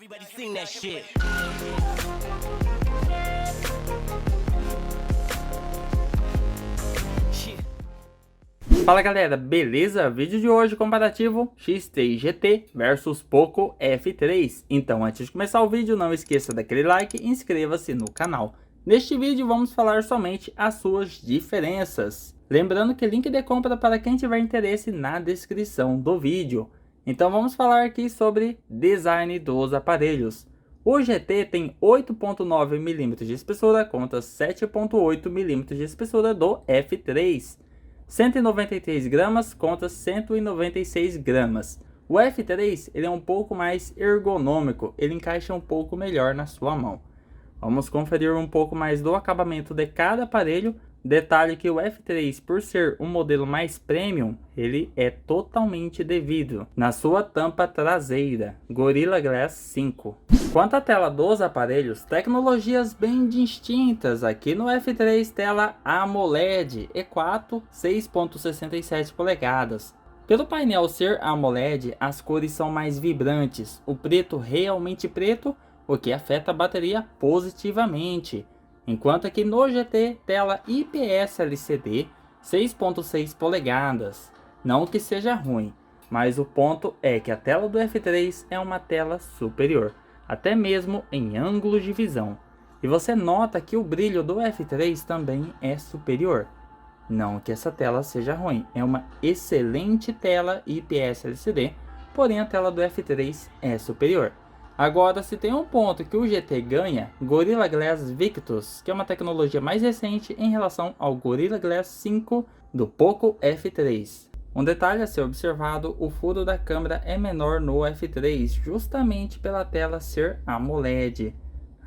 Everybody sing that shit. Fala galera, beleza? Vídeo de hoje comparativo X3 GT versus Poco F3. Então antes de começar o vídeo, não esqueça daquele like e inscreva-se no canal. Neste vídeo vamos falar somente as suas diferenças. Lembrando que o link de compra para quem tiver interesse na descrição do vídeo. Então vamos falar aqui sobre design dos aparelhos. O GT tem 8.9 mm de espessura contra 7.8 mm de espessura do F3. 193 gramas contra 196 gramas. O F3 ele é um pouco mais ergonômico, ele encaixa um pouco melhor na sua mão. Vamos conferir um pouco mais do acabamento de cada aparelho. Detalhe que o F3, por ser um modelo mais premium, ele é totalmente de vidro na sua tampa traseira, Gorilla Glass 5. Quanto à tela dos aparelhos, tecnologias bem distintas. Aqui no F3, tela AMOLED E4 6.67 polegadas. Pelo painel ser AMOLED, as cores são mais vibrantes, o preto realmente preto, o que afeta a bateria positivamente. Enquanto aqui no GT, tela IPS LCD 6.6 polegadas. Não que seja ruim, mas o ponto é que a tela do F3 é uma tela superior, até mesmo em ângulo de visão. E você nota que o brilho do F3 também é superior. Não que essa tela seja ruim, é uma excelente tela IPS LCD, porém a tela do F3 é superior. Agora, se tem um ponto que o GT ganha, Gorilla Glass Victus, que é uma tecnologia mais recente em relação ao Gorilla Glass 5 do Poco F3. Um detalhe a ser observado, o furo da câmera é menor no F3, justamente pela tela ser AMOLED.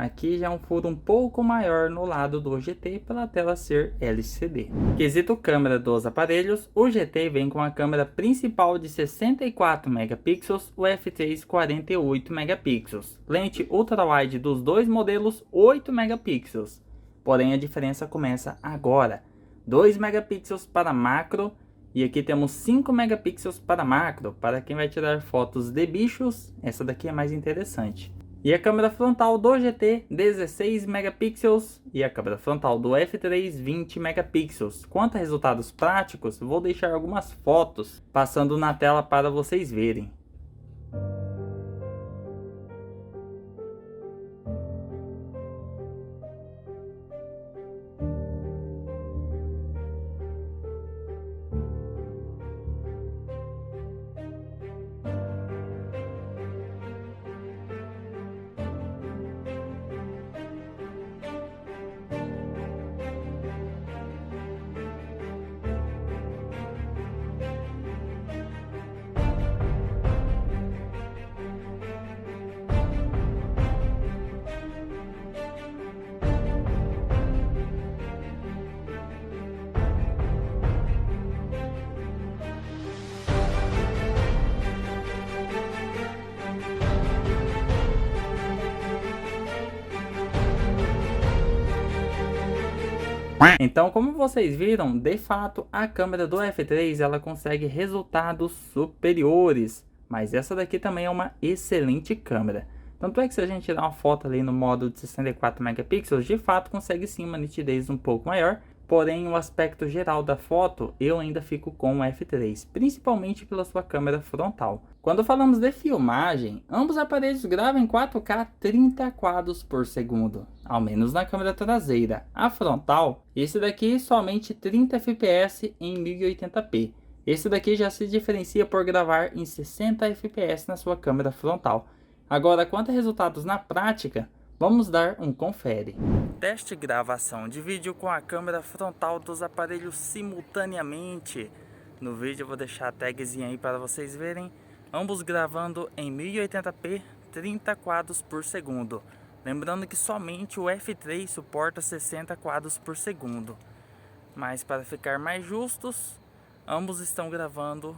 Aqui já é um furo um pouco maior no lado do GT pela tela ser LCD. Quesito câmera dos aparelhos, o GT vem com a câmera principal de 64 megapixels, o F3 48 megapixels. Lente ultrawide dos dois modelos 8 megapixels. Porém a diferença começa agora. 2 megapixels para macro e aqui temos 5 megapixels para macro. Para quem vai tirar fotos de bichos, essa daqui é mais interessante. E a câmera frontal do GT 16 megapixels e a câmera frontal do F3 20 megapixels. Quanto a resultados práticos, vou deixar algumas fotos passando na tela para vocês verem. Então, como vocês viram, de fato a câmera do F3 ela consegue resultados superiores, mas essa daqui também é uma excelente câmera. Tanto é que se a gente tirar uma foto ali no modo de 64 megapixels, de fato consegue sim uma nitidez um pouco maior, porém o aspecto geral da foto eu ainda fico com o F3, principalmente pela sua câmera frontal. Quando falamos de filmagem, ambos aparelhos gravam em 4K 30 quadros por segundo, ao menos na câmera traseira. A frontal, esse daqui somente 30 fps em 1080p. Esse daqui já se diferencia por gravar em 60 fps na sua câmera frontal. Agora, quanto a resultados na prática, vamos dar um confere. Teste gravação de vídeo com a câmera frontal dos aparelhos simultaneamente. No vídeo eu vou deixar a tagzinha aí para vocês verem. Ambos gravando em 1080p 30 quadros por segundo. Lembrando que somente o F3 suporta 60 quadros por segundo. Mas para ficar mais justos, ambos estão gravando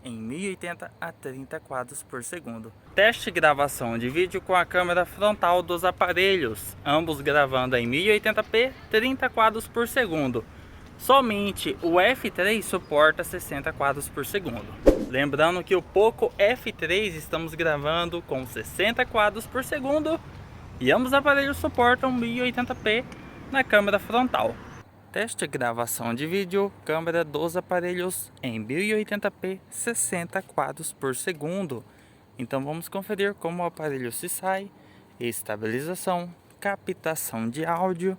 em 1080 a 30 quadros por segundo. Teste gravação de vídeo com a câmera frontal dos aparelhos, ambos gravando em 1080p 30 quadros por segundo. Somente o F3 suporta 60 quadros por segundo. Lembrando que o Poco F3 estamos gravando com 60 quadros por segundo e ambos os aparelhos suportam 1080p na câmera frontal. Teste de gravação de vídeo, câmera dos aparelhos em 1080p, 60 quadros por segundo. Então vamos conferir como o aparelho se sai, estabilização, captação de áudio,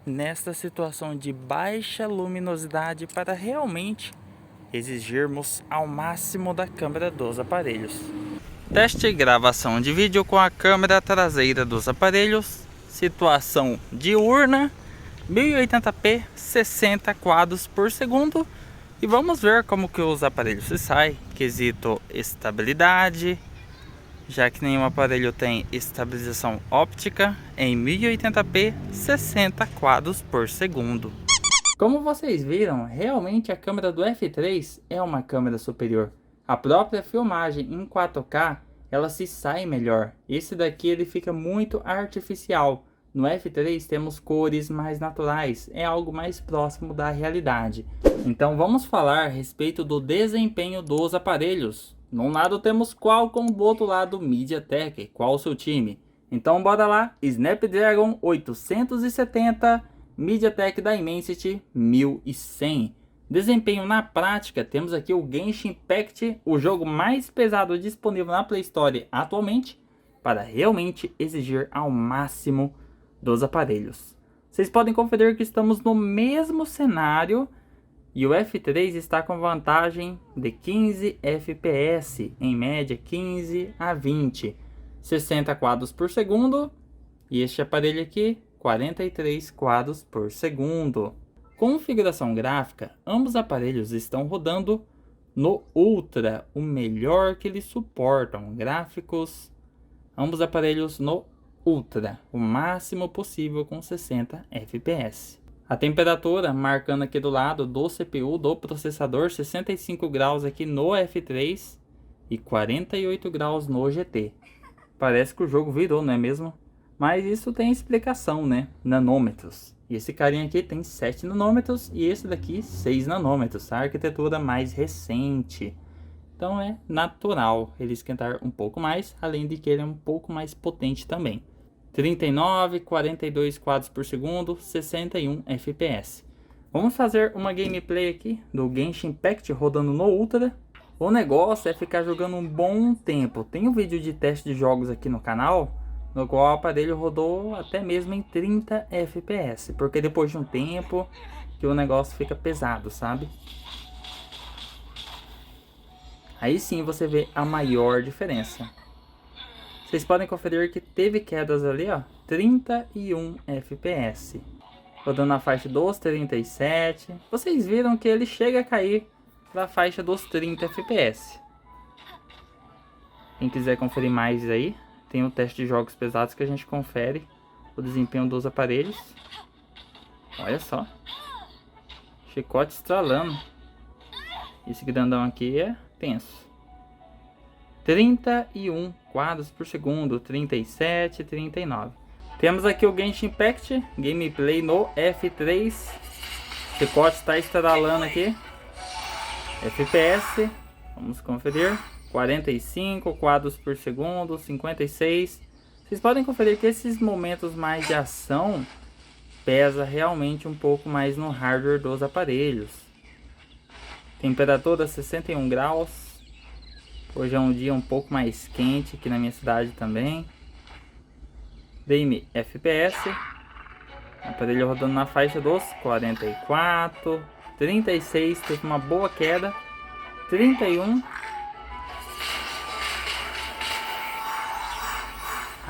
nesta situação de baixa luminosidade para realmente exigirmos ao máximo da câmera dos aparelhos. Teste de gravação de vídeo com a câmera traseira dos aparelhos, situação diurna, 1080p, 60 quadros por segundo. E vamos ver como que os aparelhos se saem, quesito estabilidade, já que nenhum aparelho tem estabilização óptica em 1080p, 60 quadros por segundo. Como vocês viram, realmente a câmera do F3 é uma câmera superior. A própria filmagem em 4K, ela se sai melhor. Esse daqui ele fica muito artificial. No F3 temos cores mais naturais, é algo mais próximo da realidade. Então vamos falar a respeito do desempenho dos aparelhos. De um lado temos Qualcomm, do outro lado MediaTek. Qual o seu time? Então bora lá, Snapdragon 870, MediaTek Dimensity 1100. Desempenho na prática, temos aqui o Genshin Impact, o jogo mais pesado disponível na Play Store atualmente, para realmente exigir ao máximo dos aparelhos. Vocês podem conferir que estamos no mesmo cenário e o F3 está com vantagem de 15 FPS, em média 15 a 20, 60 quadros por segundo, e este aparelho aqui 43 quadros por segundo. Configuração gráfica, ambos aparelhos estão rodando no Ultra, o melhor que eles suportam. Gráficos, ambos aparelhos no Ultra, o máximo possível com 60 FPS. A temperatura, marcando aqui do lado do CPU do processador, 65 graus aqui no F3 e 48 graus no GT. Parece que o jogo virou, não é mesmo? Mas isso tem explicação, né? Nanômetros. E esse carinha aqui tem 7 nanômetros e esse daqui 6 nanômetros. A arquitetura mais recente. Então é natural ele esquentar um pouco mais, além de que ele é um pouco mais potente também. 39, 42 quadros por segundo, 61 FPS. Vamos fazer uma gameplay aqui do Genshin Impact rodando no Ultra. O negócio é ficar jogando um bom tempo. Tem um vídeo de teste de jogos aqui no canal, no qual o aparelho rodou até mesmo em 30 FPS. Porque depois de um tempo que o negócio fica pesado, sabe? Aí sim você vê a maior diferença. Vocês podem conferir que teve quedas ali, ó, 31 FPS. Rodando na faixa dos 37. Vocês viram que ele chega a cair para a faixa dos 30 FPS. Quem quiser conferir mais aí, tem o teste de jogos pesados que a gente confere o desempenho dos aparelhos. Olha só. Chicote estralando. Esse grandão aqui é tenso. 31 quadros por segundo, 37, 39. Temos aqui o Genshin Impact, gameplay no F3. Chicote está estralando aqui. FPS, vamos conferir. 45 quadros por segundo, 56. Vocês podem conferir que esses momentos mais de ação pesa realmente um pouco mais no hardware dos aparelhos. Temperatura 61 graus. Hoje é um dia um pouco mais quente aqui na minha cidade também. DMI FPS. Aparelho rodando na faixa dos 44, 36, teve uma boa queda. 31.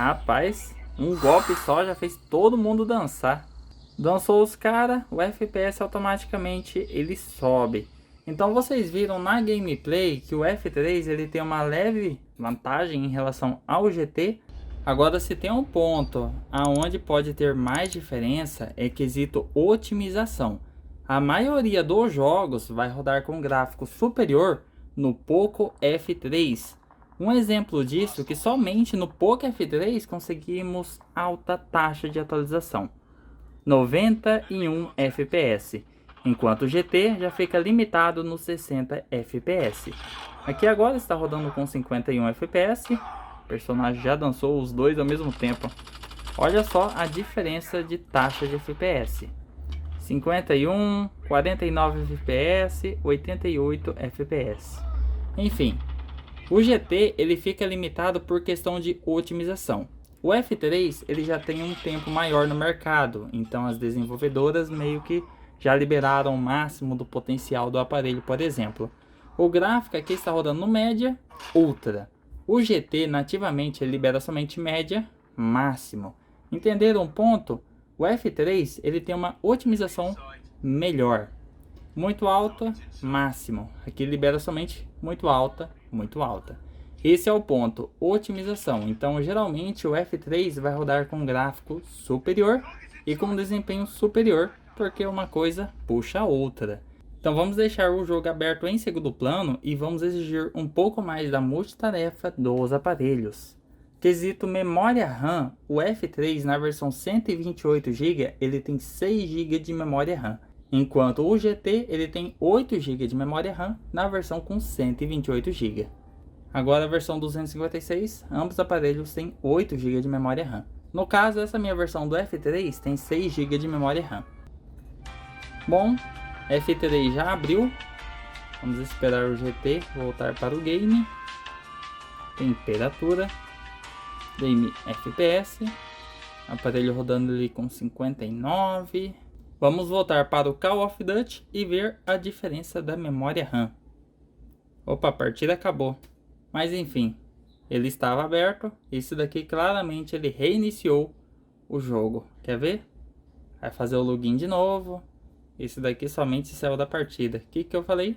Rapaz, um golpe só já fez todo mundo dançar. Dançou os caras, o FPS automaticamente ele sobe. Então vocês viram na gameplay que o F3 ele tem uma leve vantagem em relação ao GT. Agora, se tem um ponto aonde pode ter mais diferença é quesito otimização. A maioria dos jogos vai rodar com gráfico superior no Poco F3. Um exemplo disso é que somente no Poco F3 conseguimos alta taxa de atualização, 91 FPS. Enquanto o GT já fica limitado nos 60 FPS. Aqui agora está rodando com 51 FPS. O personagem já dançou os dois ao mesmo tempo. Olha só a diferença de taxa de FPS. 51, 49 FPS, 88 FPS. Enfim, o GT ele fica limitado por questão de otimização. O F3 ele já tem um tempo maior no mercado, então as desenvolvedoras meio que já liberaram o máximo do potencial do aparelho, por exemplo. O gráfico aqui está rodando no média, ultra. O GT nativamente ele libera somente média, máximo. Entenderam um ponto? O F3 ele tem uma otimização melhor. Muito alta, máximo. Aqui libera somente muito alta, muito alta. Esse é o ponto, otimização. Então, geralmente o F3 vai rodar com um gráfico superior e com um desempenho superior, porque uma coisa puxa a outra. Então, vamos deixar o jogo aberto em segundo plano e vamos exigir um pouco mais da multitarefa dos aparelhos. Quesito memória RAM, o F3 na versão 128 GB ele tem 6 GB de memória RAM, enquanto o GT ele tem 8 GB de memória RAM na versão com 128 GB. Agora a versão 256, ambos aparelhos têm 8 GB de memória RAM. No caso, essa minha versão do F3 tem 6 GB de memória RAM. Bom, F3 já abriu. Vamos esperar o GT voltar para o game. Temperatura. Game FPS. Aparelho rodando ali com 59. Vamos voltar para o Call of Duty e ver a diferença da memória RAM. Opa, a partida acabou. Mas enfim, ele estava aberto. Esse daqui claramente ele reiniciou o jogo. Quer ver? Vai fazer o login de novo. Esse daqui somente saiu da partida. O que eu falei?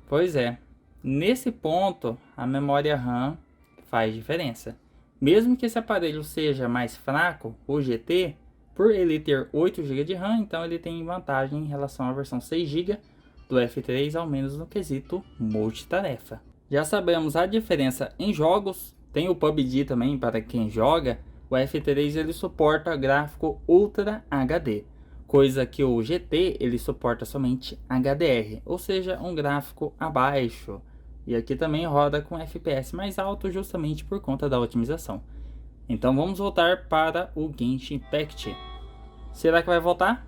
Pois é. Nesse ponto, a memória RAM faz diferença. Mesmo que esse aparelho seja mais fraco, o GT, por ele ter 8 GB de RAM, então ele tem vantagem em relação à versão 6 GB do F3, ao menos no quesito multitarefa. Já sabemos a diferença em jogos, tem o PUBG também para quem joga. O F3 ele suporta gráfico Ultra HD, coisa que o GT ele suporta somente HDR, ou seja, um gráfico abaixo. E aqui também roda com FPS mais alto justamente por conta da otimização. Então vamos voltar para o Genshin Impact. Será que vai voltar?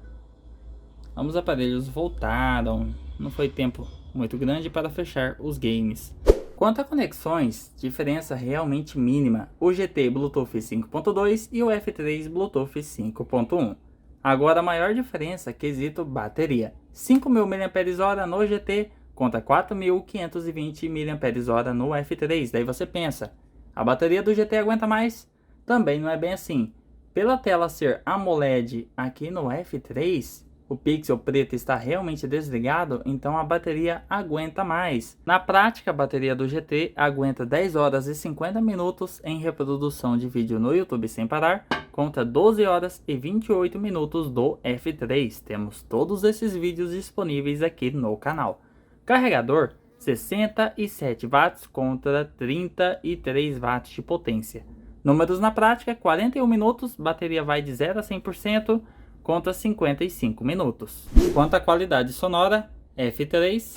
Ambos aparelhos voltaram. Não foi tempo muito grande para fechar os games. Quanto a conexões, diferença realmente mínima. O GT Bluetooth 5.2 e o F3 Bluetooth 5.1. Agora a maior diferença é quesito bateria. 5.000 mAh no GT contra 4.520 mAh no F3. Daí você pensa, a bateria do GT aguenta mais? Também não é bem assim. Pela tela ser AMOLED aqui no F3, o pixel preto está realmente desligado, então a bateria aguenta mais. Na prática, a bateria do GT aguenta 10 horas e 50 minutos em reprodução de vídeo no YouTube sem parar, contra 12 horas e 28 minutos do F3. Temos todos esses vídeos disponíveis aqui no canal. Carregador, 67 watts contra 33 watts de potência. Números na prática, 41 minutos, bateria vai de 0 a 100%, conta 55 minutos. Quanto à qualidade sonora, F3,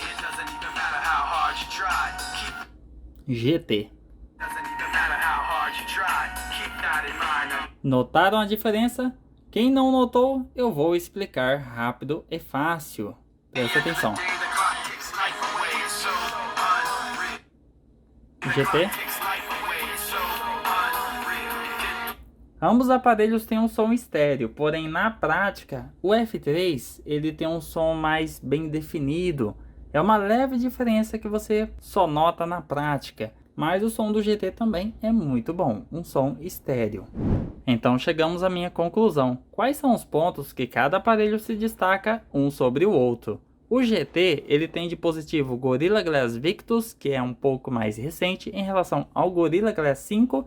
GT. Notaram a diferença? Quem não notou, eu vou explicar rápido e fácil. Presta atenção. GT. Ambos aparelhos têm um som estéreo, porém na prática, o F3 ele tem um som mais bem definido. É uma leve diferença que você só nota na prática, mas o som do GT também é muito bom, um som estéreo. Então chegamos à minha conclusão. Quais são os pontos que cada aparelho se destaca um sobre o outro? O GT ele tem de positivo o Gorilla Glass Victus, que é um pouco mais recente em relação ao Gorilla Glass 5,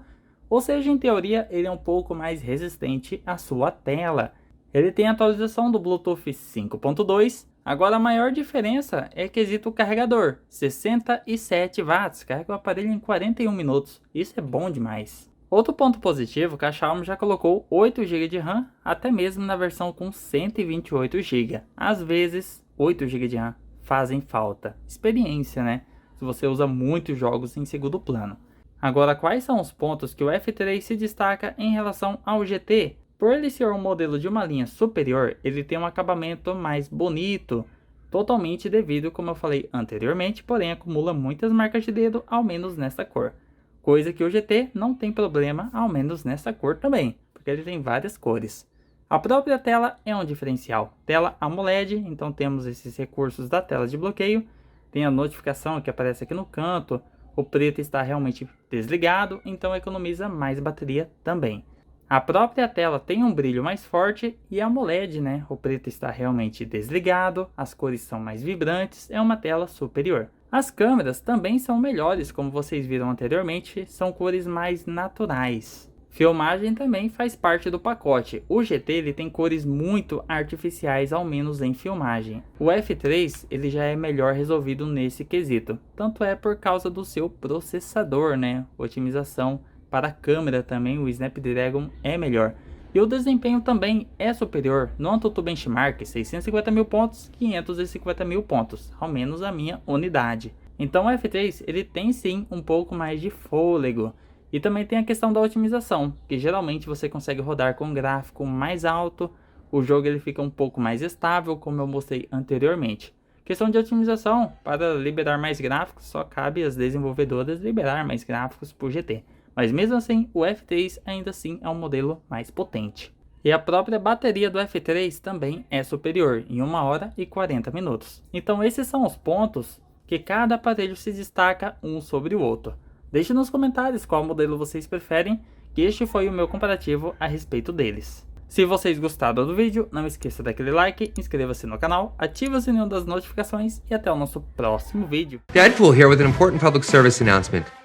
ou seja, em teoria, ele é um pouco mais resistente à sua tela. Ele tem atualização do Bluetooth 5.2. Agora a maior diferença é quesito carregador. 67 watts, carrega o aparelho em 41 minutos. Isso é bom demais. Outro ponto positivo é que a Xiaomi já colocou 8 GB de RAM, até mesmo na versão com 128 GB. Às vezes, 8 GB de RAM fazem falta? Experiência, né? Se você usa muitos jogos em segundo plano. Agora, quais são os pontos que o F3 se destaca em relação ao GT? Por ele ser um modelo de uma linha superior, ele tem um acabamento mais bonito, totalmente devido, como eu falei anteriormente, porém acumula muitas marcas de dedo, ao menos nessa cor. Coisa que o GT não tem problema, ao menos nessa cor também, porque ele tem várias cores. A própria tela é um diferencial. Tela AMOLED, então temos esses recursos da tela de bloqueio. Tem a notificação que aparece aqui no canto. O preto está realmente desligado, então economiza mais bateria também. A própria tela tem um brilho mais forte e a AMOLED, né? O preto está realmente desligado, as cores são mais vibrantes, é uma tela superior. As câmeras também são melhores, como vocês viram anteriormente, são cores mais naturais. Filmagem também faz parte do pacote. O GT ele tem cores muito artificiais, ao menos em filmagem. O F3 ele já é melhor resolvido nesse quesito. Tanto é por causa do seu processador, né? Otimização para a câmera também, o Snapdragon é melhor. E o desempenho também é superior no AnTuTu Benchmark, 650 mil pontos, 550 mil pontos, ao menos a minha unidade. Então o F3 ele tem sim um pouco mais de fôlego. E também tem a questão da otimização, que geralmente você consegue rodar com um gráfico mais alto, o jogo ele fica um pouco mais estável, como eu mostrei anteriormente. Questão de otimização, para liberar mais gráficos, só cabe às desenvolvedoras liberar mais gráficos por GT. Mas mesmo assim, o F3 ainda assim é um modelo mais potente. E a própria bateria do F3 também é superior, em 1 hora e 40 minutos. Então esses são os pontos que cada aparelho se destaca um sobre o outro. Deixe nos comentários qual modelo vocês preferem, que este foi o meu comparativo a respeito deles. Se vocês gostaram do vídeo, não esqueça daquele like, inscreva-se no canal, ative o sininho das notificações e até o nosso próximo vídeo. Deadpool here with an important public service announcement.